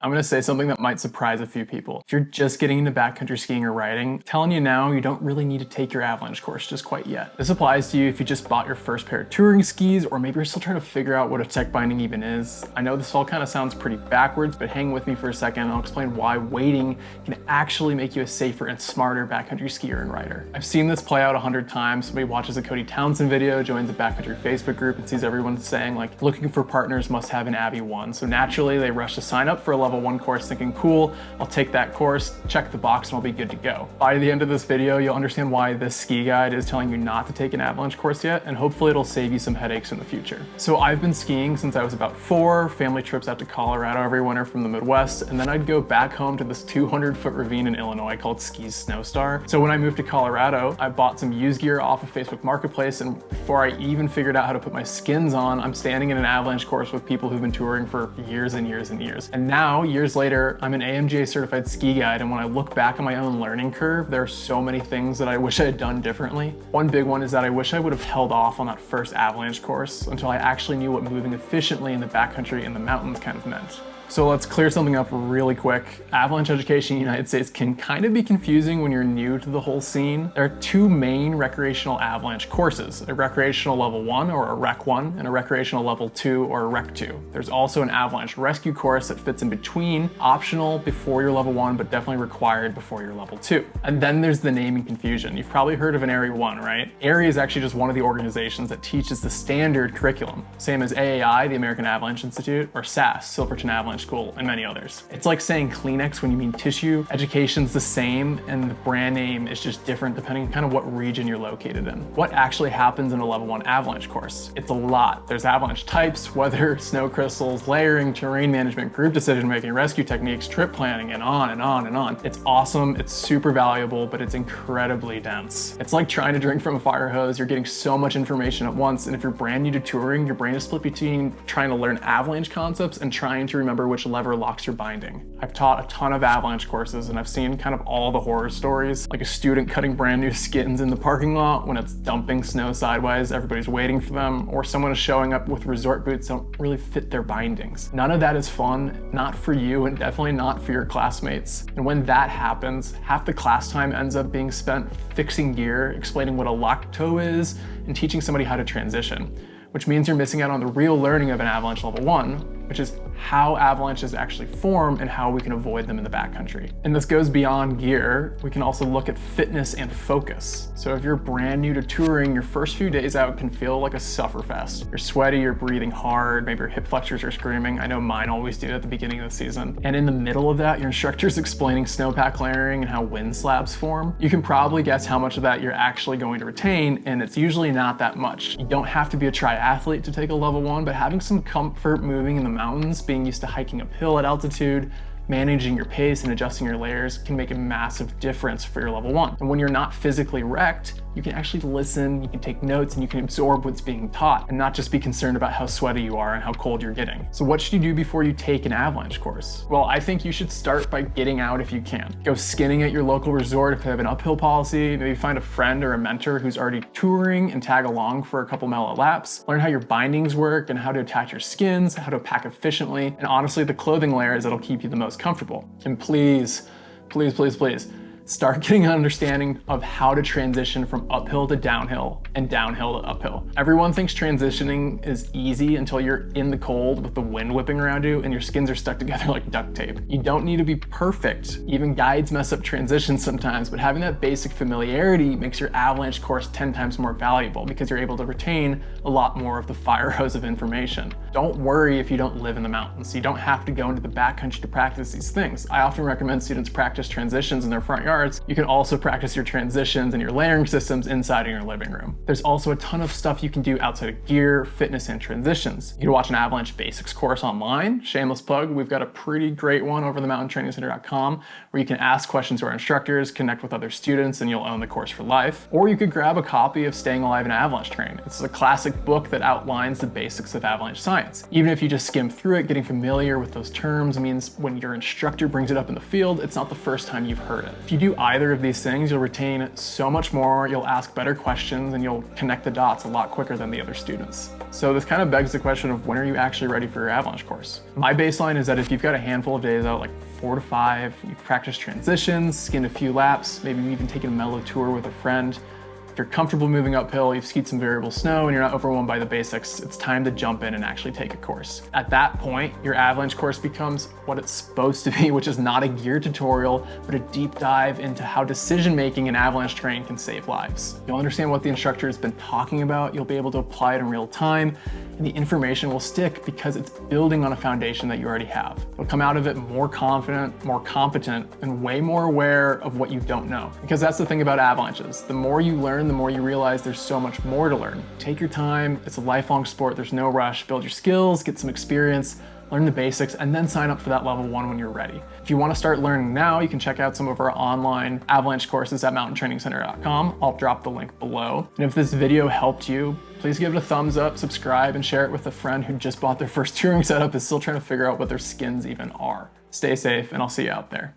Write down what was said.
I'm gonna say something that might surprise a few people. If you're just getting into backcountry skiing or riding, telling you now, you don't really need to take your avalanche course just quite yet. This applies to you if you just bought your first pair of touring skis, or maybe you're still trying to figure out what a tech binding even is. I know this all kind of sounds pretty backwards, but hang with me for a second and I'll explain why waiting can actually make you a safer and smarter backcountry skier and rider. I've seen this play out 100 times. Somebody watches a Cody Townsend video, joins a backcountry Facebook group, and sees everyone saying like, looking for partners must have an Avi 1. So naturally they rush to sign up for a level 1 course thinking, cool, I'll take that course, check the box, and I'll be good to go. By the end of this video, you'll understand why this ski guide is telling you not to take an avalanche course yet, and hopefully it'll save you some headaches in the future. So I've been skiing since I was about 4, family trips out to Colorado every winter from the Midwest, and then I'd go back home to this 200-foot ravine in Illinois called Ski's Snowstar. So when I moved to Colorado, I bought some used gear off of Facebook Marketplace, and before I even figured out how to put my skins on, I'm standing in an avalanche course with people who've been touring for years and years and years. And now, years later, I'm an AMGA certified ski guide, and when I look back on my own learning curve, there are so many things that I wish I had done differently. One big one is that I wish I would have held off on that first avalanche course until I actually knew what moving efficiently in the backcountry and the mountains kind of meant. So let's clear something up really quick. Avalanche education in the United States can kind of be confusing when you're new to the whole scene. There are 2 main recreational avalanche courses, a recreational level 1 or a rec 1 and a recreational level 2 or a rec 2. There's also an avalanche rescue course that fits in between, optional before your level 1, but definitely required before your level 2. And then there's the naming confusion. You've probably heard of an ARI 1, right? ARI is actually just one of the organizations that teaches the standard curriculum, same as AAI, the American Avalanche Institute, or SAS, Silverton Avalanche School, and many others. It's like saying Kleenex when you mean tissue. Education's the same and the brand name is just different depending on kind of what region you're located in. What actually happens in a level 1 avalanche course? It's a lot. There's avalanche types, weather, snow crystals, layering, terrain management, group decision making, rescue techniques, trip planning, and on and on and on. It's awesome, it's super valuable, but it's incredibly dense. It's like trying to drink from a fire hose. You're getting so much information at once, and if you're brand new to touring, your brain is split between trying to learn avalanche concepts and trying to remember which lever locks your binding. I've taught a ton of avalanche courses and I've seen kind of all the horror stories, like a student cutting brand new skins in the parking lot when it's dumping snow sideways, everybody's waiting for them, or someone is showing up with resort boots that don't really fit their bindings. None of that is fun, not for you and definitely not for your classmates. And when that happens, half the class time ends up being spent fixing gear, explaining what a lock toe is, and teaching somebody how to transition, which means you're missing out on the real learning of an avalanche level 1, which is how avalanches actually form and how we can avoid them in the backcountry. And this goes beyond gear. We can also look at fitness and focus. So if you're brand new to touring, your first few days out can feel like a sufferfest. You're sweaty, you're breathing hard, maybe your hip flexors are screaming. I know mine always do at the beginning of the season. And in the middle of that, your instructor's explaining snowpack layering and how wind slabs form. You can probably guess how much of that you're actually going to retain, and it's usually not that much. You don't have to be a triathlete to take a level 1, but having some comfort moving in the mountains, being used to hiking uphill at altitude, managing your pace and adjusting your layers can make a massive difference for your level 1. And when you're not physically wrecked, you can actually listen, you can take notes, and you can absorb what's being taught and not just be concerned about how sweaty you are and how cold you're getting. So what should you do before you take an avalanche course? Well, I think you should start by getting out if you can. Go skinning at your local resort if they have an uphill policy, maybe find a friend or a mentor who's already touring and tag along for a couple mellow laps. Learn how your bindings work and how to attach your skins, how to pack efficiently, and honestly, the clothing layers that'll keep you the most comfortable. And please, please, please, please, start getting an understanding of how to transition from uphill to downhill and downhill to uphill. Everyone thinks transitioning is easy until you're in the cold with the wind whipping around you and your skins are stuck together like duct tape. You don't need to be perfect. Even guides mess up transitions sometimes, but having that basic familiarity makes your avalanche course 10 times more valuable because you're able to retain a lot more of the fire hose of information. Don't worry if you don't live in the mountains. You don't have to go into the backcountry to practice these things. I often recommend students practice transitions in their front yard. You can also practice your transitions and your layering systems inside of your living room. There's also a ton of stuff you can do outside of gear, fitness, and transitions. You can watch an Avalanche Basics course online. Shameless plug, we've got a pretty great one over themountaintrainingcenter.com where you can ask questions to our instructors, connect with other students, and you'll own the course for life. Or you could grab a copy of Staying Alive in Avalanche Terrain. It's a classic book that outlines the basics of avalanche science. science. Even if you just skim through it, getting familiar with those terms means when your instructor brings it up in the field, it's not the first time you've heard it. If you do either of these things, you'll retain so much more, you'll ask better questions, and you'll connect the dots a lot quicker than the other students. So this kind of begs the question of when are you actually ready for your Avalanche course? My baseline is that if you've got a handful of days out, like 4 to 5, you've practiced transitions, skinned a few laps, maybe you've even taken a mellow tour with a friend, if you're comfortable moving uphill, you've skied some variable snow, and you're not overwhelmed by the basics, it's time to jump in and actually take a course. At that point, your Avalanche course becomes what it's supposed to be, which is not a gear tutorial, but a deep dive into how decision-making in Avalanche terrain can save lives. You'll understand what the instructor has been talking about, you'll be able to apply it in real time, and the information will stick because it's building on a foundation that you already have. You'll come out of it more confident, more competent, and way more aware of what you don't know. Because that's the thing about avalanches. The more you learn, the more you realize there's so much more to learn. Take your time, it's a lifelong sport, there's no rush. Build your skills, get some experience, learn the basics, and then sign up for that level 1 when you're ready. If you want to start learning now, you can check out some of our online Avalanche courses at mountaintrainingcenter.com. I'll drop the link below. And if this video helped you, please give it a thumbs up, subscribe, and share it with a friend who just bought their first touring setup, is still trying to figure out what their skins even are. Stay safe, and I'll see you out there.